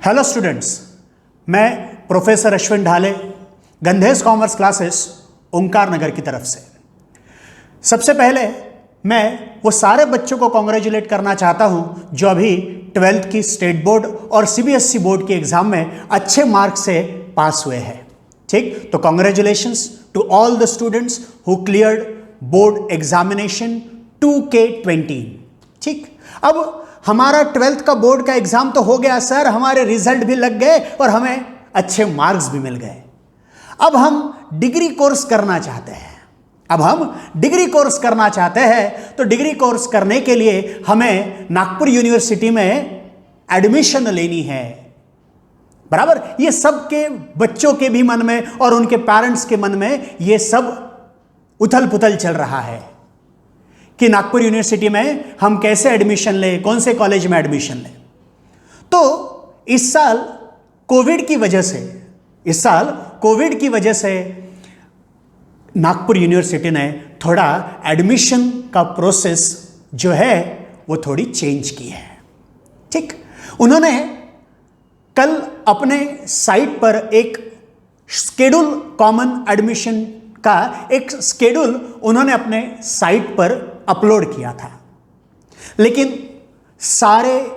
Hello students, मैं professor Ashwin ढाले, गंधेश commerce classes ओंकार नगर की तरफ से। सबसे पहले मैं वो सारे बच्चों को कॉन्ग्रेचुलेट करना चाहता हूँ जो अभी 12th की स्टेट बोर्ड और सीबीएसई बोर्ड के एग्जाम में अच्छे मार्क से पास हुए हैं। ठीक, तो congratulations to all the students who cleared board examination 2K20। ठीक, अब हमारा 12th का बोर्ड का एग्जाम तो हो गया सर, हमारे रिजल्ट भी लग गए और हमें अच्छे मार्क्स भी मिल गए। अब हम डिग्री कोर्स करना चाहते हैं। तो डिग्री कोर्स करने के लिए हमें नागपुर यूनिवर्सिटी में एडमिशन लेनी है। बराबर, ये सब के बच्चों के भी मन में और उनके पेरेंट्स के मन में ये सब उथल पुथल चल रहा है कि नागपुर यूनिवर्सिटी में हम कैसे एडमिशन लें, कौन से कॉलेज में एडमिशन लें। तो इस साल कोविड की वजह से नागपुर यूनिवर्सिटी ने थोड़ा एडमिशन का प्रोसेस जो है वो थोड़ी चेंज की है। ठीक, उन्होंने कल अपने साइट पर एक शेड्यूल कॉमन एडमिशन का एक शेड्यूल उन्होंने अपने साइट पर अपलोड किया था, लेकिन सारे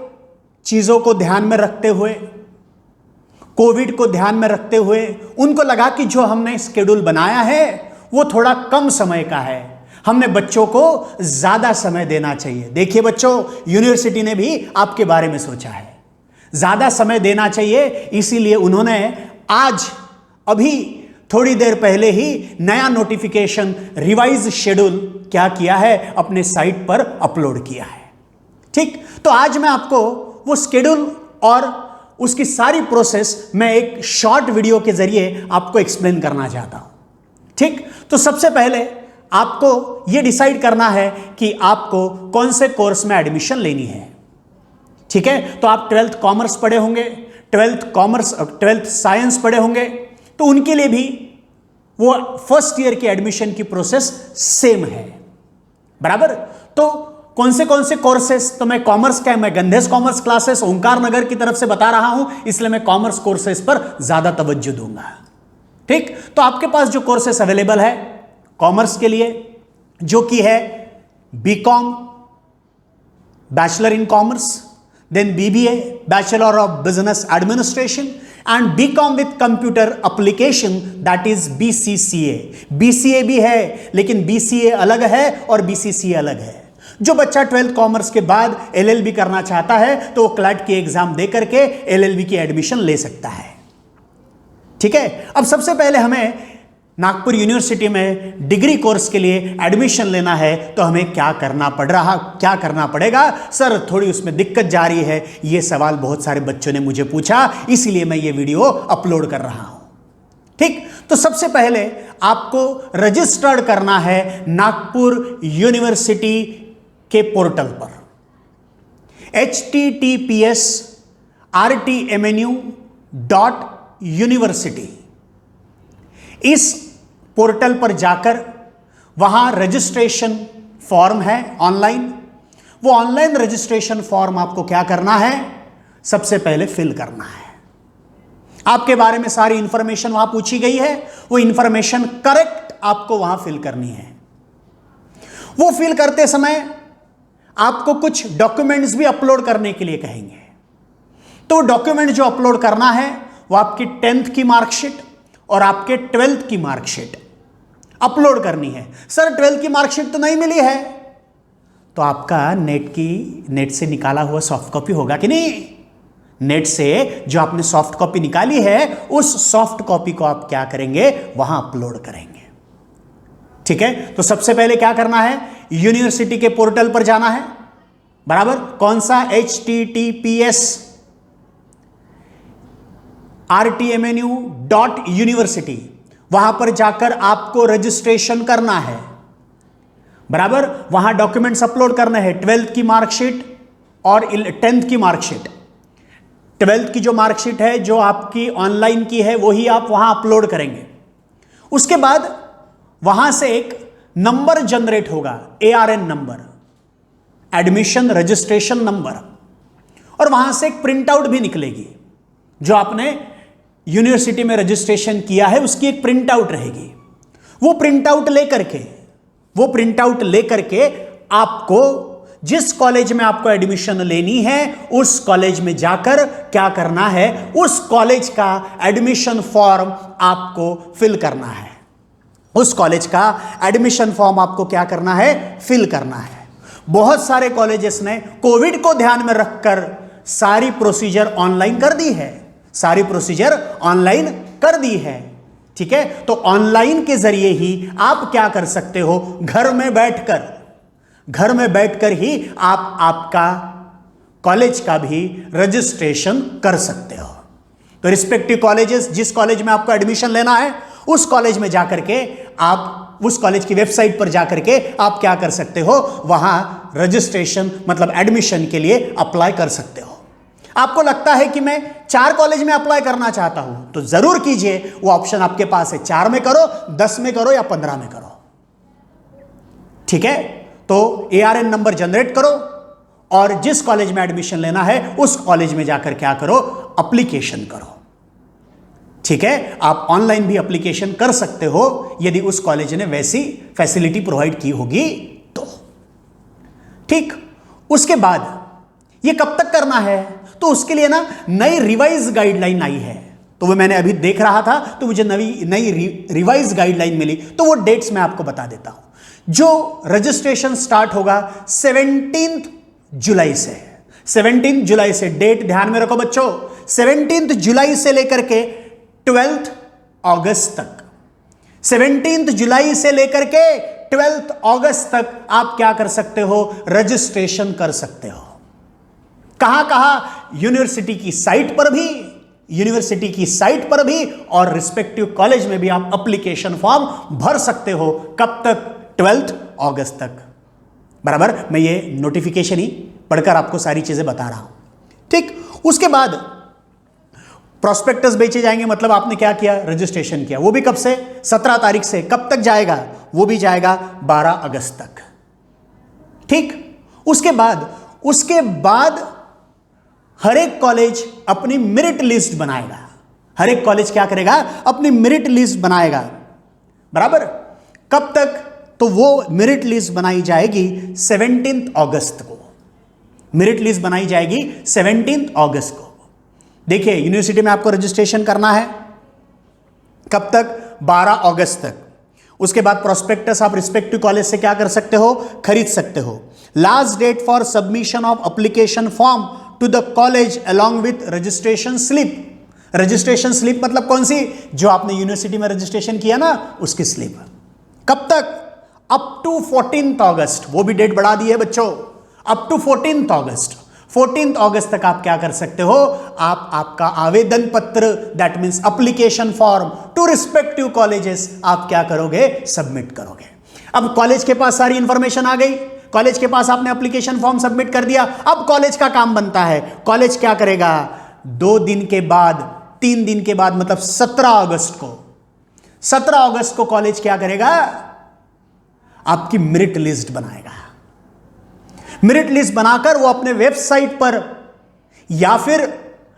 चीज़ों को ध्यान में रखते हुए, कोविड को ध्यान में रखते हुए उनको लगा कि जो हमने शेड्यूल बनाया है वो थोड़ा कम समय का है, हमने बच्चों को ज़्यादा समय देना चाहिए। देखिए बच्चों, यूनिवर्सिटी ने भी आपके बारे में सोचा है, ज़्यादा समय देना चाहिए, इसीलिए उन्होंने आज अभी थोड़ी देर पहले ही नया नोटिफिकेशन रिवाइज शेड्यूल क्या किया है, अपने साइट पर अपलोड किया है। ठीक, तो आज मैं आपको वो शेड्यूल और उसकी सारी प्रोसेस मैं एक शॉर्ट वीडियो के जरिए आपको एक्सप्लेन करना चाहता हूं। ठीक, तो सबसे पहले आपको यह डिसाइड करना है कि आपको कौन से कोर्स में एडमिशन लेनी है। ठीक है, तो आप 12th कॉमर्स पढ़े होंगे, 12th साइंस पढ़े होंगे, तो उनके लिए भी वो फर्स्ट ईयर की एडमिशन की प्रोसेस सेम है। बराबर, तो कौन से कोर्सेस, तो मैं गंधेश कॉमर्स क्लासेस ओंकार नगर की तरफ से बता रहा हूं, इसलिए मैं कॉमर्स कोर्सेस पर ज्यादा तवज्जो दूंगा। ठीक, तो आपके पास जो कोर्सेस अवेलेबल है कॉमर्स के लिए, जो कि है B Com bachelor in commerce, then BBA bachelor of business administration and B Com with computer application, that is BCCA। BCA भी है, लेकिन BCA अलग है और BCCA अलग है। जो बच्चा 12th कॉमर्स के बाद LLB करना चाहता है तो वो क्लैट की एग्जाम दे करके LLB की एडमिशन ले सकता है। ठीक है, अब सबसे पहले हमें नागपुर यूनिवर्सिटी में डिग्री कोर्स के लिए एडमिशन लेना है, तो हमें क्या करना पड़ेगा सर, थोड़ी उसमें दिक्कत जा रही है, यह सवाल बहुत सारे बच्चों ने मुझे पूछा, इसीलिए मैं ये वीडियो अपलोड कर रहा हूं। ठीक, तो सबसे पहले आपको रजिस्टर्ड करना है नागपुर यूनिवर्सिटी के पोर्टल पर, https://rtmnu.university। इस पोर्टल पर जाकर वहां रजिस्ट्रेशन फॉर्म है ऑनलाइन। वो ऑनलाइन रजिस्ट्रेशन फॉर्म आपको क्या करना है, सबसे पहले फिल करना है। आपके बारे में सारी इंफॉर्मेशन वहां पूछी गई है, वो इंफॉर्मेशन करेक्ट आपको वहां फिल करनी है। वो फिल करते समय आपको कुछ डॉक्यूमेंट्स भी अपलोड करने के लिए कहेंगे। तो डॉक्यूमेंट जो अपलोड करना है वो आपकी 10th की मार्कशीट और आपके 12th की मार्कशीट अपलोड करनी है। सर 12th की मार्कशीट तो नहीं मिली है, तो आपका नेट से निकाला हुआ सॉफ्ट कॉपी होगा कि नहीं? नेट से जो आपने सॉफ्ट कॉपी निकाली है, उस सॉफ्ट कॉपी को आप क्या करेंगे, वहां अपलोड करेंगे। ठीक है, तो सबसे पहले क्या करना है, यूनिवर्सिटी के पोर्टल पर जाना है। बराबर, कौन सा, https://rtmnu.university, वहां पर जाकर आपको रजिस्ट्रेशन करना है। बराबर, वहां डॉक्यूमेंट्स अपलोड करने हैं, 12th की मार्कशीट और 10th की मार्कशीट। 12th की जो मार्कशीट है, जो आपकी ऑनलाइन की है, वही आप वहां अपलोड करेंगे। उसके बाद वहां से एक नंबर जनरेट होगा, ARN number, admission registration number, और वहां से एक प्रिंट आउट भी निकलेगी। जो आपने यूनिवर्सिटी में रजिस्ट्रेशन किया है उसकी एक प्रिंट आउट रहेगी। वो प्रिंट आउट लेकर के आपको जिस कॉलेज में आपको एडमिशन लेनी है उस कॉलेज में जाकर क्या करना है, उस कॉलेज का एडमिशन फॉर्म आपको फिल करना है। उस कॉलेज का एडमिशन फॉर्म आपको क्या करना है, फिल करना है। बहुत सारे कॉलेजेस ने कोविड को ध्यान में रखकर सारी प्रोसीजर ऑनलाइन कर दी है, ठीक है। तो ऑनलाइन के जरिए ही आप क्या कर सकते हो, घर में बैठकर ही आप आपका कॉलेज का भी रजिस्ट्रेशन कर सकते हो। तो रिस्पेक्टिव कॉलेजेस, जिस कॉलेज में आपको एडमिशन लेना है उस कॉलेज में जाकर के आप उस कॉलेज की वेबसाइट पर जाकर के आप क्या कर सकते हो, वहां रजिस्ट्रेशन मतलब एडमिशन के लिए अप्लाई कर सकते हो। आपको लगता है कि मैं 4 कॉलेज में अप्लाई करना चाहता हूं, तो जरूर कीजिए, वो ऑप्शन आपके पास है। 4 में करो, 10 में करो या 15 में करो, ठीक है। तो ARN नंबर जनरेट करो और जिस कॉलेज में एडमिशन लेना है उस कॉलेज में जाकर क्या करो, अप्लीकेशन करो, ठीक है। आप ऑनलाइन भी एप्लीकेशन कर सकते हो यदि उस कॉलेज ने वैसी फैसिलिटी प्रोवाइड की होगी तो, ठीक। उसके बाद ये कब तक करना है, तो उसके लिए ना नई रिवाइज गाइडलाइन आई है। तो वो मैंने अभी देख रहा था तो मुझे नई रिवाइज गाइडलाइन मिली, तो वो डेट्स मैं आपको बता देता हूं। जो रजिस्ट्रेशन स्टार्ट होगा 17 जुलाई से, 17 जुलाई से, डेट ध्यान में रखो बच्चों, 17 जुलाई से लेकर के 12 अगस्त तक, 17 जुलाई से लेकर के 12 अगस्त तक आप क्या कर सकते हो, रजिस्ट्रेशन कर सकते हो। कहां, यूनिवर्सिटी की साइट पर भी और रिस्पेक्टिव कॉलेज में भी आप एप्लीकेशन फॉर्म भर सकते हो। कब तक, 12 अगस्त तक, बराबर। मैं ये नोटिफिकेशन ही पढ़कर आपको सारी चीजें बता रहा हूं, ठीक। उसके बाद प्रोस्पेक्टस बेचे जाएंगे, मतलब आपने क्या किया, रजिस्ट्रेशन किया। वो भी कब से, 17 तारीख से। कब तक जाएगा, वो भी जाएगा 12 अगस्त तक, ठीक। उसके बाद हर एक कॉलेज अपनी मेरिट लिस्ट बनाएगा। हर एक कॉलेज क्या करेगा, अपनी मेरिट लिस्ट बनाएगा, बराबर। कब तक, तो वो मेरिट लिस्ट बनाई जाएगी 17 अगस्त को। मेरिट लिस्ट बनाई जाएगी 17 अगस्त को। देखिए, यूनिवर्सिटी में आपको रजिस्ट्रेशन करना है कब तक, 12 अगस्त तक। उसके बाद प्रोस्पेक्टस आप रिस्पेक्टिव कॉलेज से क्या कर सकते हो, खरीद सकते हो। Last date for submission of application form to the college along with registration slip. Registration slip मतलब कौन सी, जो आपने यूनिवर्सिटी में रजिस्ट्रेशन किया ना उसकी स्लिप। कब तक, अप टू 14 अगस्त। वो भी डेट बढ़ा दी है बच्चों, अप टू 14 अगस्त। 14 अगस्त तक आप क्या कर सकते हो, आप आपका आवेदन पत्र, that means application form to respective colleges आप क्या करोगे, सबमिट करोगे। अब कॉलेज के पास सारी इंफॉर्मेशन आ गई, कॉलेज के पास आपने एप्लीकेशन फॉर्म सबमिट कर दिया। अब कॉलेज का काम बनता है, कॉलेज क्या करेगा, 2 दिन के बाद, 3 दिन के बाद, मतलब 17 अगस्त को कॉलेज क्या करेगा, आपकी मेरिट लिस्ट बनाएगा। मेरिट लिस्ट बनाकर वो अपने वेबसाइट पर या फिर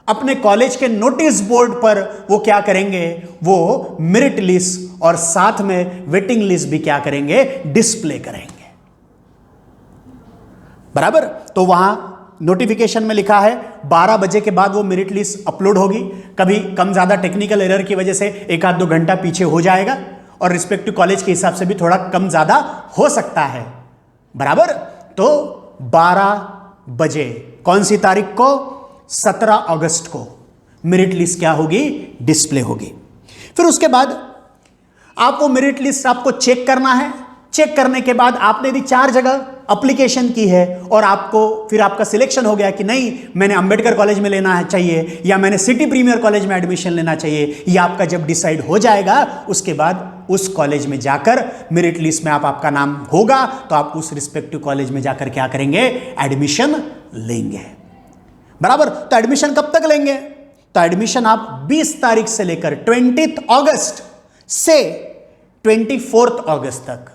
अपने कॉलेज के नोटिस बोर्ड पर वो क्या करेंगे, वो मेरिट लिस्ट और साथ में वेटिंग लिस्ट भी क्या करेंगे, डिस्प्ले करेंगे, बराबर। तो वहां नोटिफिकेशन में लिखा है 12 बजे के बाद वो मेरिट लिस्ट अपलोड होगी। कभी कम ज्यादा टेक्निकल एरर की वजह से 1-2 घंटा पीछे हो जाएगा और रिस्पेक्टिव कॉलेज के हिसाब से भी थोड़ा कम ज्यादा हो सकता है, बराबर। तो 12 बजे कौन सी तारीख को, 17 अगस्त को मेरिट लिस्ट क्या होगी, डिस्प्ले होगी। फिर उसके बाद आप वो मेरिट लिस्ट आपको चेक करना है। चेक करने के बाद आपने यदि 4 जगह एप्लीकेशन की है और आपको फिर आपका सिलेक्शन हो गया कि नहीं मैंने अंबेडकर कॉलेज में लेना है चाहिए या मैंने सिटी प्रीमियर कॉलेज में एडमिशन लेना चाहिए, या आपका जब डिसाइड हो जाएगा उसके बाद उस कॉलेज में जाकर मेरिट लिस्ट में आपका नाम होगा तो आप उस रिस्पेक्टिव कॉलेज में जाकर क्या करेंगे, एडमिशन लेंगे, बराबर। तो एडमिशन कब तक लेंगे, तो एडमिशन आप 20 तारीख से लेकर 20 अगस्त से 24 अगस्त तक,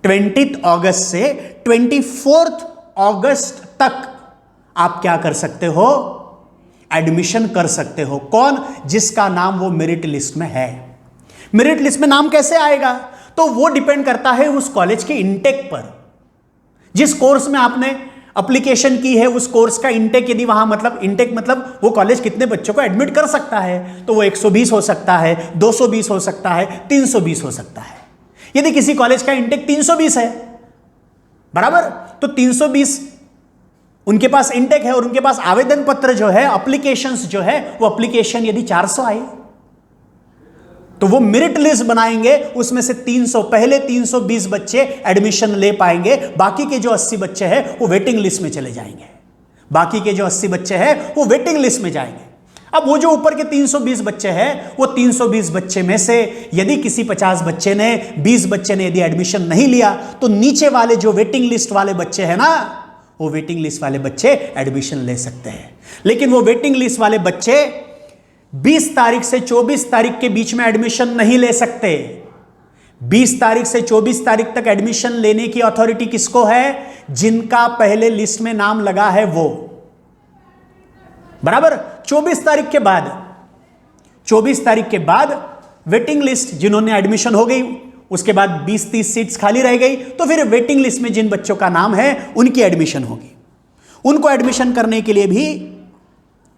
20 अगस्त से 24 अगस्त तक आप क्या कर सकते हो, एडमिशन कर सकते हो। कौन? जिसका नाम वो मेरिट लिस्ट में है। मेरिट लिस्ट में नाम कैसे आएगा? तो वो डिपेंड करता है उस कॉलेज के इंटेक पर। जिस कोर्स में आपने एप्लीकेशन की है उस कोर्स का इंटेक, यदि वहां मतलब इंटेक मतलब वो कॉलेज कितने बच्चों को एडमिट कर सकता है, तो वो 120 हो सकता है, 220 हो सकता है, 320 हो सकता है। यदि किसी कॉलेज का इंटेक 320 है, बराबर, तो 320 उनके पास इंटेक है और उनके पास आवेदन पत्र जो है, एप्लीकेशंस जो है, वो एप्लीकेशन यदि 400 आए तो वो मेरिट लिस्ट बनाएंगे, उसमें से 300 पहले 320 बच्चे एडमिशन ले पाएंगे, बाकी के जो 80 बच्चे हैं वो वेटिंग लिस्ट में चले जाएंगे। बाकी के जो 80 बच्चे हैं वो वेटिंग लिस्ट में जाएंगे। अब वो जो ऊपर के 320 बच्चे हैं, वो 320 बच्चे में से यदि किसी 50 बच्चे ने, 20 बच्चे ने यदि एडमिशन नहीं लिया, तो नीचे वाले जो वेटिंग लिस्ट वाले बच्चे हैं ना, वो वेटिंग लिस्ट वाले बच्चे एडमिशन ले सकते हैं। लेकिन वो वेटिंग लिस्ट वाले बच्चे 20 तारीख से 24 तारीख के बीच में एडमिशन नहीं ले सकते। 20 तारीख से 24 तारीख तक एडमिशन लेने की अथॉरिटी किसको है? जिनका पहले लिस्ट में नाम लगा है वो, बराबर। 24 तारीख के बाद वेटिंग लिस्ट जिन्होंने एडमिशन हो गई, उसके बाद 20-30 सीट्स खाली रह गई, तो फिर वेटिंग लिस्ट में जिन बच्चों का नाम है उनकी एडमिशन होगी। उनको एडमिशन करने के लिए भी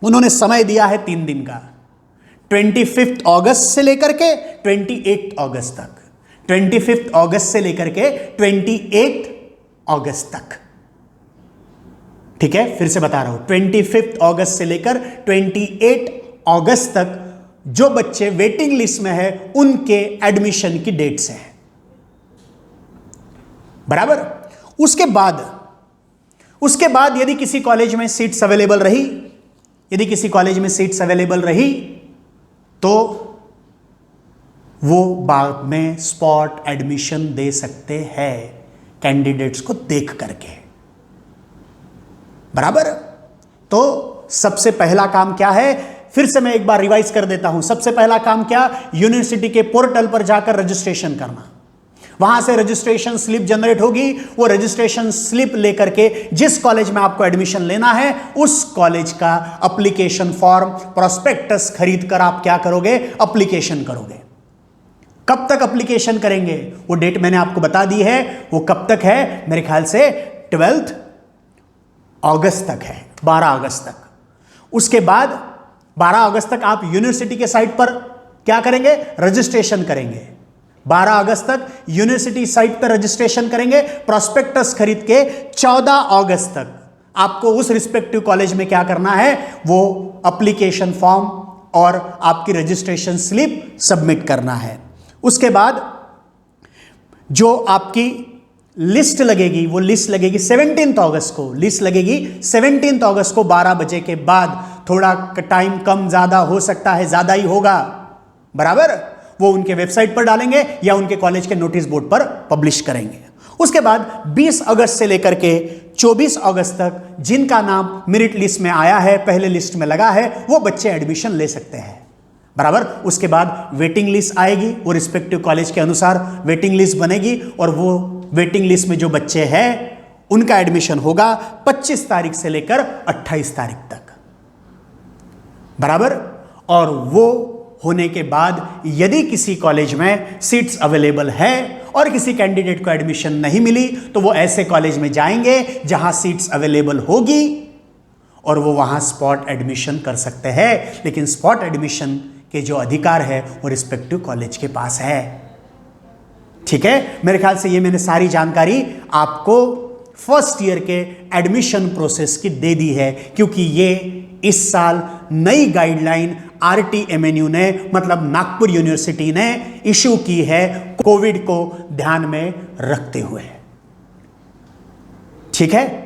उन्होंने समय दिया है 3 दिन का, 25 अगस्त से लेकर के 28 अगस्त तक। 25 अगस्त से लेकर के 28 अगस्त तक, ठीक है, फिर से बता रहा हूं, 25 अगस्त से लेकर 28 अगस्त तक जो बच्चे वेटिंग लिस्ट में है उनके एडमिशन की डेट्स हैं, बराबर। उसके बाद यदि किसी कॉलेज में सीट्स अवेलेबल रही, तो वो बाद में स्पॉट एडमिशन दे सकते हैं कैंडिडेट्स को देख करके, बराबर। तो सबसे पहला काम क्या है? फिर से मैं एक बार रिवाइज कर देता हूं। सबसे पहला काम क्या? यूनिवर्सिटी के पोर्टल पर जाकर रजिस्ट्रेशन करना। वहां से रजिस्ट्रेशन स्लिप जनरेट होगी। वो रजिस्ट्रेशन स्लिप लेकर के जिस कॉलेज में आपको एडमिशन लेना है उस कॉलेज का एप्लीकेशन फॉर्म, प्रोस्पेक्टस खरीद कर आप क्या करोगे? एप्लीकेशन करोगे। कब तक एप्लीकेशन करेंगे? वो डेट मैंने आपको बता दी है। वो कब तक है? मेरे ख्याल से 12 अगस्त तक है, 12 अगस्त तक। उसके बाद 12 अगस्त तक आप यूनिवर्सिटी के साइट पर क्या करेंगे? रजिस्ट्रेशन करेंगे। 12 अगस्त तक यूनिवर्सिटी साइट पर रजिस्ट्रेशन करेंगे। प्रोस्पेक्टस खरीद के 14 अगस्त तक आपको उस रिस्पेक्टिव कॉलेज में क्या करना है? वो एप्लीकेशन फॉर्म और आपकी रजिस्ट्रेशन स्लिप सबमिट करना है। उसके बाद जो आपकी लिस्ट लगेगी, वो लिस्ट लगेगी 17 अगस्त को। लिस्ट लगेगी 17 अगस्त को 12 बजे के बाद। थोड़ा टाइम कम ज्यादा हो सकता है, ज्यादा ही होगा, बराबर। वो उनके वेबसाइट पर डालेंगे या उनके कॉलेज के नोटिस बोर्ड पर पब्लिश करेंगे। उसके बाद 20 अगस्त से लेकर के 24 अगस्त तक जिनका नाम मेरिट लिस्ट में आया है, पहले लिस्ट में लगा है, वो बच्चे एडमिशन ले सकते हैं, बराबर। उसके बाद वेटिंग लिस्ट आएगी, वो रिस्पेक्टिव कॉलेज के अनुसार वेटिंग लिस्ट बनेगी और वो वेटिंग लिस्ट में जो बच्चे हैं उनका एडमिशन होगा 25 तारीख से लेकर 28 तारीख तक, बराबर। और वो होने के बाद यदि किसी कॉलेज में सीट्स अवेलेबल है और किसी कैंडिडेट को एडमिशन नहीं मिली, तो वो ऐसे कॉलेज में जाएंगे जहां सीट्स अवेलेबल होगी और वो वहां स्पॉट एडमिशन कर सकते हैं। लेकिन स्पॉट एडमिशन के जो अधिकार है वो रिस्पेक्टिव कॉलेज के पास है, ठीक है। मेरे ख्याल से ये मैंने सारी जानकारी आपको फर्स्ट ईयर के एडमिशन प्रोसेस की दे दी है, क्योंकि ये इस साल नई गाइडलाइन RTMNU ने, मतलब नागपुर यूनिवर्सिटी ने इशू की है कोविड को ध्यान में रखते हुए, ठीक है।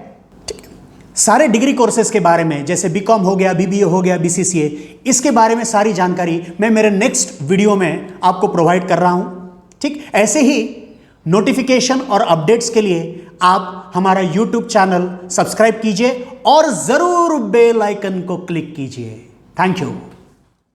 सारे डिग्री कोर्सेज के बारे में, जैसे बीकॉम हो गया, BBA हो गया, BCCA, इसके बारे में सारी जानकारी मैं मेरे नेक्स्ट वीडियो में आपको प्रोवाइड कर रहा हूं, ठीक। ऐसे ही नोटिफिकेशन और अपडेट्स के लिए आप हमारा YouTube चैनल सब्सक्राइब कीजिए और जरूर बेल आइकन को क्लिक कीजिए। Thank you.